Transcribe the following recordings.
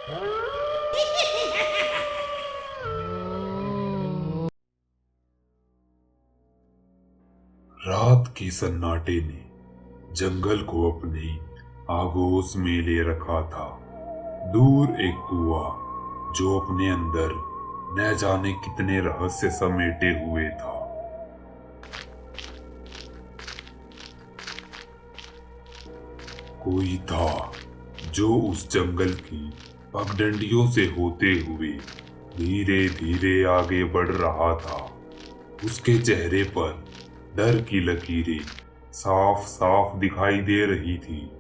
रात के सन्नाटे ने जंगल को अपनी आगोश में ले रखा था। दूर एक कुआं जो अपने अंदर न जाने कितने रहस्य समेटे हुए था। कोई था जो उस जंगल की पगडंडियों से होते हुए धीरे धीरे आगे बढ़ रहा था। उसके चेहरे पर डर की लकीरें साफ साफ दिखाई दे रही थी।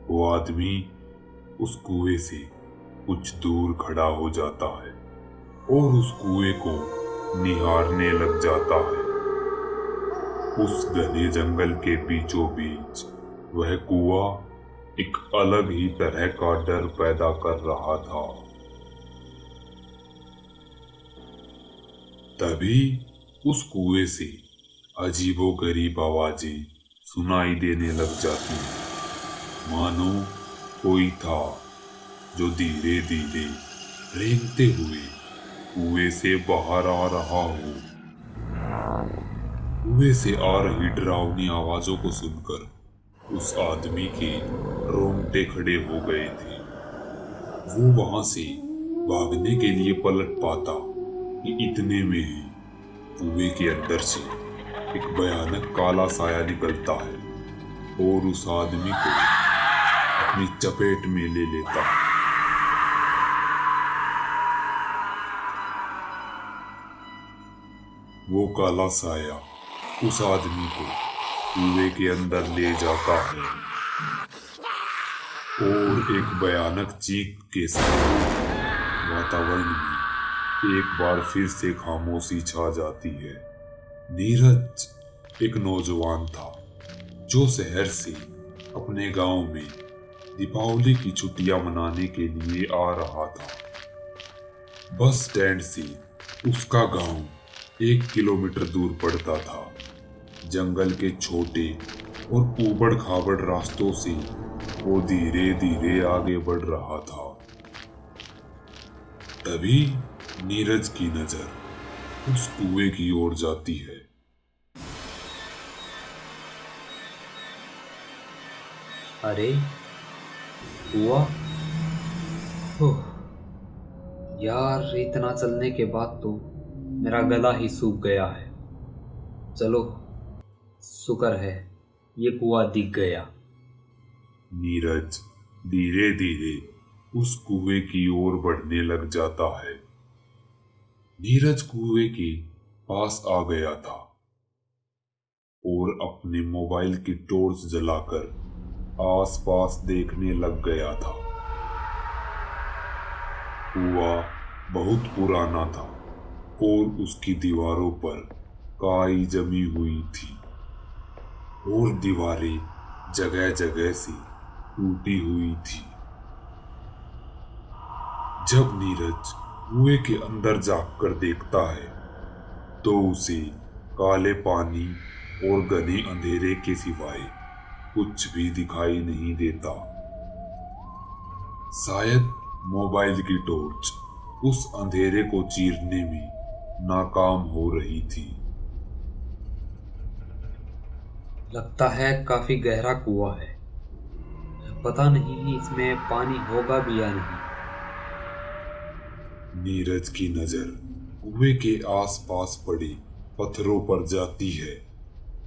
वो आदमी उस कुएं से कुछ दूर खड़ा हो जाता है और उस कुएं को निहारने लग जाता है। उस घने जंगल के बीचों बीच वह कुआं एक अलग ही तरह का डर पैदा कर रहा था। तभी उस कुएं से अजीबोगरीब आवाजें सुनाई देने लग जाती हैं, मानो कोई था जो धीरे धीरे रेंगते हुए कुएं से बाहर आ रहा हो। कुएं से आ रही डरावनी आवाजों को सुनकर उस आदमी के रोंगटे खड़े हो गए थे। वो वहां से भागने के लिए पलट पाता कि इतने में ही कुएं के अंदर से एक भयानक काला साया निकलता है और उस आदमी को अपनी चपेट में ले लेता है। वो काला साया उस आदमी को कुएं के अंदर ले जाता है और एक भयानक चीख के साथ वातावरण में एक बार फिर से खामोशी छा जाती है। नीरज एक नौजवान था जो शहर से अपने गांव में दीपावली की छुट्टियां मनाने के लिए आ रहा था। बस स्टैंड से उसका गांव 1 किलोमीटर दूर पड़ता था। जंगल के छोटे और ऊबड़ खाबड़ रास्तों से वो धीरे धीरे आगे बढ़ रहा था। तभी नीरज की नजर उस कुएं की ओर जाती है। अरे कुआं, ओह यार, इतना चलने के बाद तो मेरा गला ही सूख गया है। चलो, शुक्र है ये कुआं दिख गया। नीरज धीरे धीरे उस कुएं की ओर बढ़ने लग जाता है। नीरज कुएं के पास आ गया था और अपने मोबाइल की टॉर्च जलाकर आसपास देखने लग गया था। कुआं बहुत पुराना था और उसकी दीवारों पर काई जमी हुई थी और दीवारें जगह जगह से टूटी हुई थी। जब नीरज कुएं के अंदर झांककर देखता है तो उसे काले पानी और घने अंधेरे के सिवाय कुछ भी दिखाई नहीं देता। शायद मोबाइल की टॉर्च उस अंधेरे को चीरने में नाकाम हो रही थी। लगता है काफी गहरा कुआं है। पता नहीं इसमें पानी होगा भी या नहीं। नीरज की नजर कुएं के आसपास पड़े पत्थरों पर जाती है।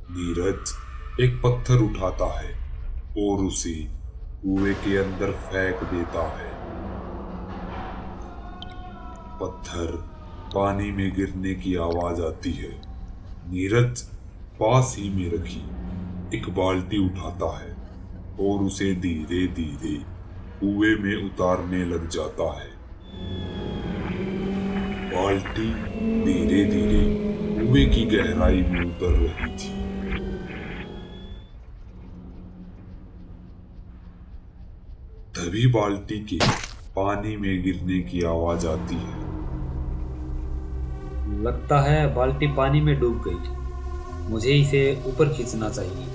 नीरज एक पत्थर उठाता है और उसे कुएं के अंदर फेंक देता है। पत्थर पानी में गिरने की आवाज आती है। नीरज पास ही में रखी एक बाल्टी उठाता है और उसे धीरे धीरे कुएं में उतारने लग जाता है। बाल्टी धीरे धीरे कुएं की गहराई में उतर रही थी। तभी बाल्टी के पानी में गिरने की आवाज आती है। लगता है बाल्टी पानी में डूब गई। मुझे इसे ऊपर खींचना चाहिए।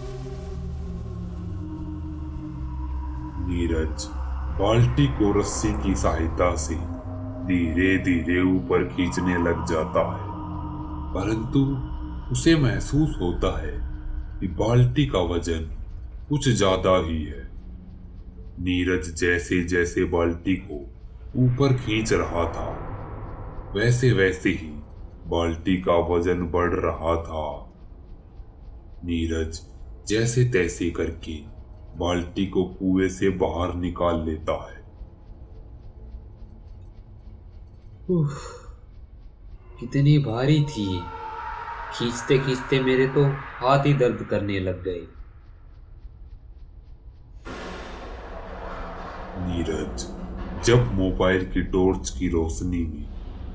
नीरज बाल्टी को रस्सी की सहायता से धीरे धीरे ऊपर खींचने लग जाता है, परंतु उसे महसूस होता है कि बाल्टी का वजन कुछ ज्यादा ही है। नीरज जैसे जैसे बाल्टी को ऊपर खींच रहा था, वैसे वैसे ही बाल्टी का वजन बढ़ रहा था। नीरज जैसे तैसे करके बाल्टी को कुएं से बाहर निकाल लेता है। उफ, कितनी भारी थी ये। खींचते खींचते मेरे तो हाथ ही दर्द करने लग गए। नीरज जब मोबाइल की टॉर्च की रोशनी में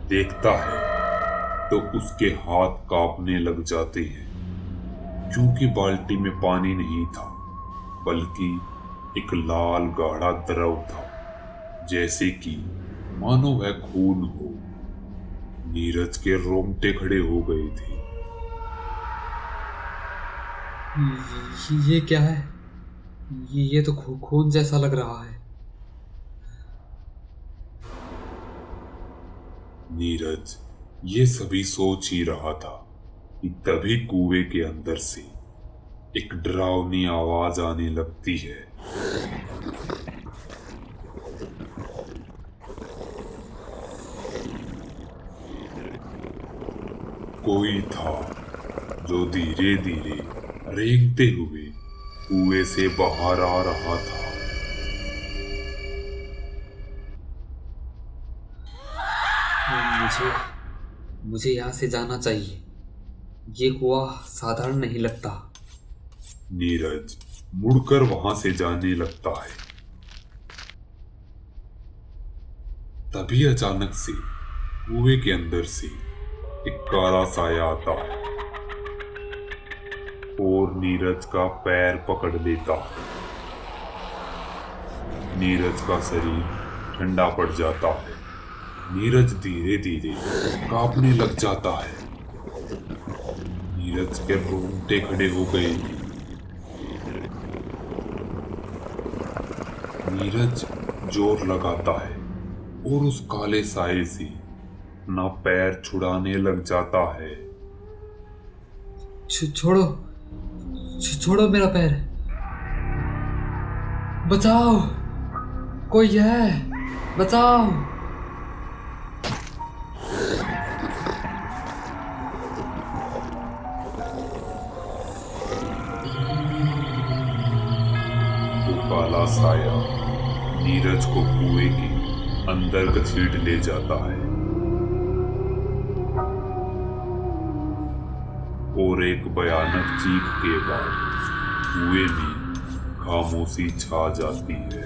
देखता है तो उसके हाथ कांपने लग जाते हैं, क्योंकि बाल्टी में पानी नहीं था बल्कि एक लाल गाढ़ा द्रव था, जैसे कि मानो वह खून हो। नीरज के रोंगटे खड़े हो गए थे। ये क्या है? ये तो खून जैसा लग रहा है। नीरज ये सभी सोच ही रहा था कि तभी कुएं के अंदर से एक डरावनी आवाज आने लगती है। कोई था जो धीरे धीरे रेंगते हुए कुएं से बाहर आ रहा था। मुझे मुझे यहाँ से जाना चाहिए। ये कुआं साधारण नहीं लगता। नीरज मुड़कर वहां से जाने लगता है। तभी अचानक से कुएं के अंदर से एक काला साया आता है और नीरज का पैर पकड़ लेता है। नीरज का शरीर ठंडा पड़ जाता है। नीरज धीरे धीरे कांपने लग जाता है। नीरज के रोंगटे खड़े हो गए। नीरज जोर लगाता है और उस काले साए से अपना पैर छुड़ाने लग जाता है। छोड़ो, छोड़ो मेरा पैर। बचाओ, कोई है, बचाओ। वो काला साया नीरज को कुएं के अंदर घसीट ले जाता है और एक भयानक चीख के बाद कुएं में खामोशी छा जाती है।